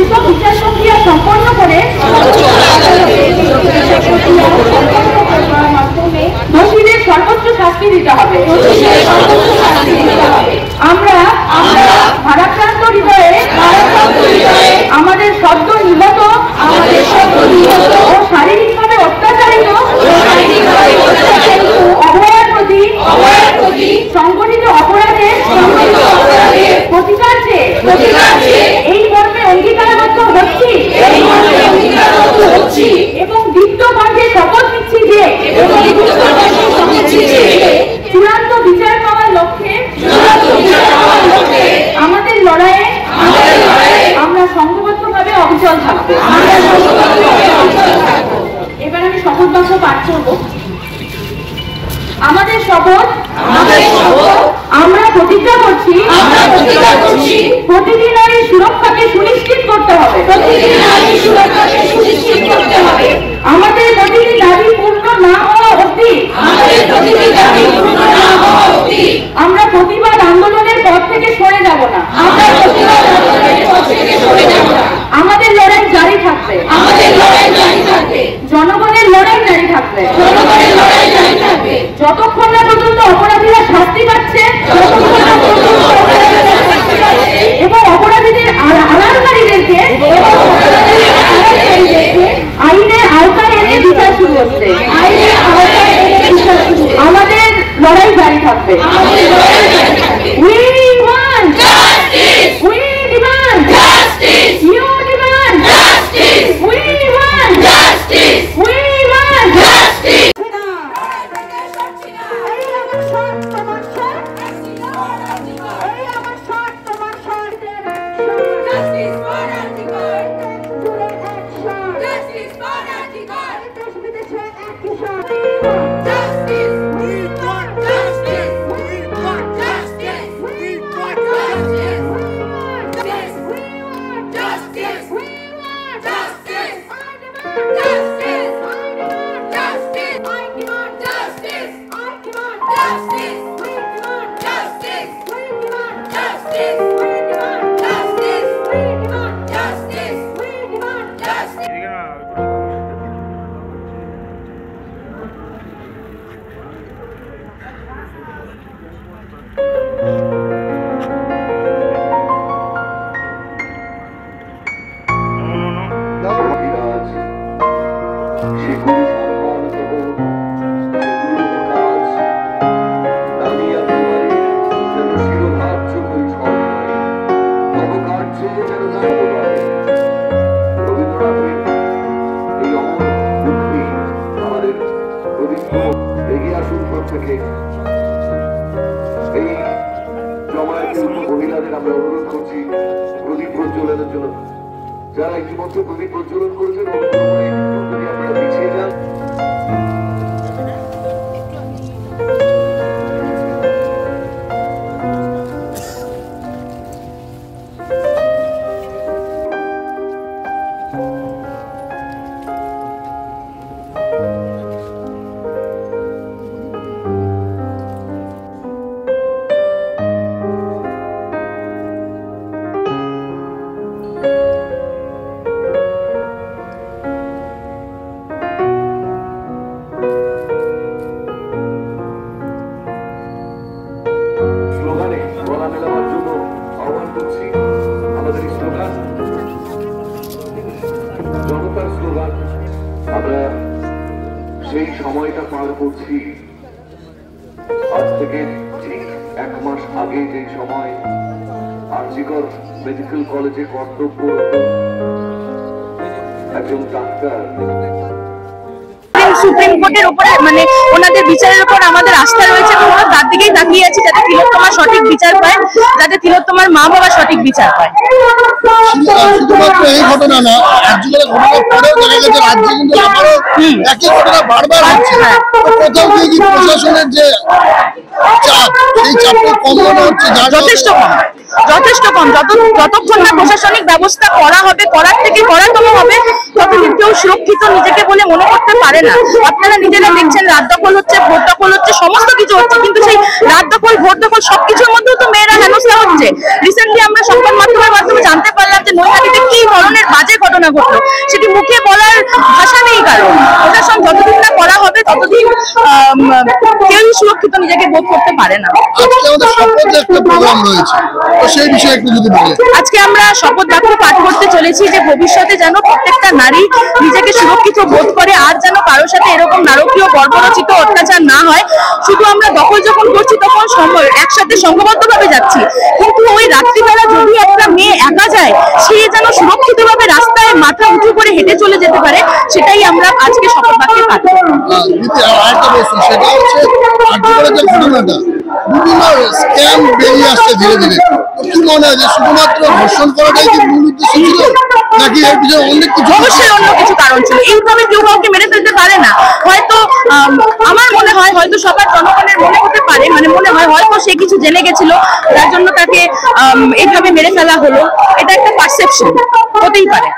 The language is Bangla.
দ্রুত বিচার প্রক্রিয়া সম্পন্ন করে দোষীদের সর্বোচ্চ শাস্তি দিতে হবে। আমরা ভারাক্রান্ত হৃদয়ে আমাদের সদ্য নিহত ও শারীরিকভাবে অত্যাচারিত অভয়ার প্রতি সংগঠিত অপরাধের প্রতিকার চেয়ে এই মর্মে অঙ্গীকারবদ্ধ হচ্ছি এবং দীপ্ত কণ্ঠে শপথ নিচ্ছি যে চূড়ান্ত বিচার পাওয়ার লক্ষ্যে আমাদের লড়াইয়ে আমরা সংঘবদ্ধভাবে অবিচল থাকবো। এবার আমি শপথ বাক্য পাঠ করব। আমাদের শপথ আমরা প্রতিজ্ঞা করছি প্রতিটি নারীর সুরক্ষাকে সুনিশ্চিত করতে হবে। আমাদের প্রতিটি দাবি পূর্ণ না হওয়া অবধি আমরা প্রতিবাদ আন্দোলনের পথ থেকে সরে যাব না। আমাদের লড়াই জারি থাকবে। জনগণের লড়াই জারি থাকবে যতক্ষণ না পর্যন্ত অপরাধীরা শাস্তি পাচ্ছে এবং অপরাধীদের আড়ালকারীদেরকে আইনের আওতায় এনে বিচার শুরু হচ্ছে। আমাদের লড়াই জারি থাকবে। We want justice. We demand justice. You demand justice. We want justice. We want justice. মহিলাদের আমরা অনুরোধ করছি প্রদীপ প্রজ্বলনের জন্য। যারা ইতিমধ্যে প্রদীপ প্রজ্বলন করেছেন আপনারা পিছিয়ে যান। জনতার স্লোগান আমরা সেই সময়টা পার করছি। আজ থেকে ঠিক 1 মাস আগে যে সময় আরজিকর মেডিকেল কলেজে কর্তব্যরত একজন ডাক্তার সুপ্রিম কোর্টের উপরে মানে ওনাদের বিচারের উপর আমাদের আস্থা রয়েছে এবং আমরা তার দিকেই তাকিয়ে আছি যাতে তিলোত্তমা সঠিক বিচার পায়, যাতে তিলোত্তমার মা বাবা সঠিক বিচার পায়। শুধুমাত্র এই ঘটনা না, আরজিকরের ঘটনার পরেও দেখা গেছে রাজ্যে কিন্তু আবারও একই ঘটনা বারবার হচ্ছে। কোথাও গিয়ে কি প্রশাসনের যে চাপ, সেই চাপটা কম মনে হচ্ছে? যথেষ্ট কম। যতক্ষণ না প্রশাসনিক ব্যবস্থা করা হবে, করার থেকে করাতম হবে, ততদিন কেউ সুরক্ষিত নিজেকে বলে মনে করতে পারে না। আপনারা নিজেরা দেখছেন রাত দখল হচ্ছে, ভোট দখল হচ্ছে, সমস্ত কিছু হচ্ছে, কিন্তু সেই রাত দখল, ভোট দখল সবকিছুর মধ্যেও তো মেয়েরা হেনস্থা হচ্ছে। রিসেন্টলি আমরা সংবাদ মাধ্যমের মাধ্যমে জানতে পারলাম যে নৈহাটিতে কি ধরনের ঘটলো, সেটি মুখে বলার ভাষা নেই কারণ। প্রশাসন যতদিন না করা হবে ততদিন কেউই সুরক্ষিত নিজেকে বোধ করতে পারে না। আজকে আমাদের শপথে একটা প্রোগ্রাম রয়েছে, তো সেই বিষয়ে একটু যদি বলেন। আজকে আমরা শপথ বাক্য পাঠ করতে চলেছি যে ভবিষ্যতে যেন প্রত্যেকটা নারী নিজেকে সুরক্ষিত বোধ করে, আর যেন কারোর সাথে এরকম নারকীয় বর্বরচিত অত্যাচার না হয়। শুধু আমরা দখল যখন করছি তখন একসাথে সংঘবদ্ধভাবে যাচ্ছি, কিন্তু ওই রাত্রিবেলা যদি একটা মেয়ে একা যায়, সে যেন সুরক্ষিতভাবে রাস্তায় মাথা উঁচু করে হেঁটে চলে যেতে পারে, সেটাই আমরা আজকে শপথ বাক্যে পাঠ করব। আরেকটা প্রশ্ন, সেটা হচ্ছে আর্যিকরের যে ঘটনাটা, বিভিন্ন স্ক্যাম বেরিয়ে আসছে ধীরে ধীরে, তো কি মনে হয় যে শুধুমাত্র ধর্ষণ করাটাই কি মূল উদ্দেশ্য ছিল, নাকি এর পিছনে অনেক কিছু? অবশ্যই অন্য কিছু কারণ ছিল। এইভাবে কেউ কাউকে মেরে ফেলতে পারে না। হয়তো আমার মনে হয় হয়তো সবার জনগণের মনে হতে পারে, মানে মনে হয় হয়তো সে কিছু জেনে গেছিল, যার জন্য তাকে এইভাবে মেরে ফেলা হলো। এটা একটা পারসেপশন হতেই পারে।